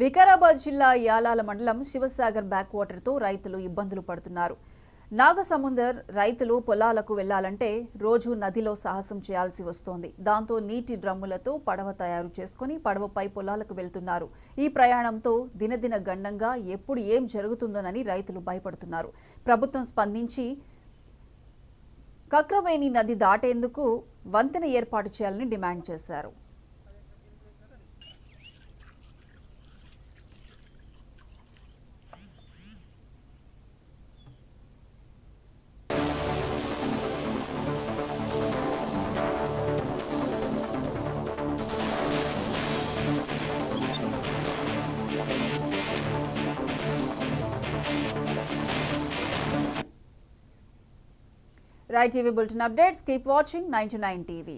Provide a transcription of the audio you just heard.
వికారాబాద్ జిల్లా యాలాల మండలం శివసాగర్ బ్యాక్ వాటర్తో రైతులు ఇబ్బందులు పడుతున్నారు. నాగసముందర్ రైతులు పొలాలకు వెళ్లాలంటే రోజు నదిలో సాహసం చేయాల్సి వస్తోంది. దాంతో నీటి డ్రమ్ములతో పడవ తయారు చేసుకుని పడవపై పొలాలకు వెళ్తున్నారు. ఈ ప్రయాణంతో దినదిన గండంగా ఎప్పుడు ఏం జరుగుతుందోనని రైతులు భయపడుతున్నారు. ప్రభుత్వం స్పందించి కక్రవేణి నది దాటేందుకు వంతెన ఏర్పాటు చేయాలని డిమాండ్ చేశారు. Right TV Bulletin updates. Keep watching 99 TV.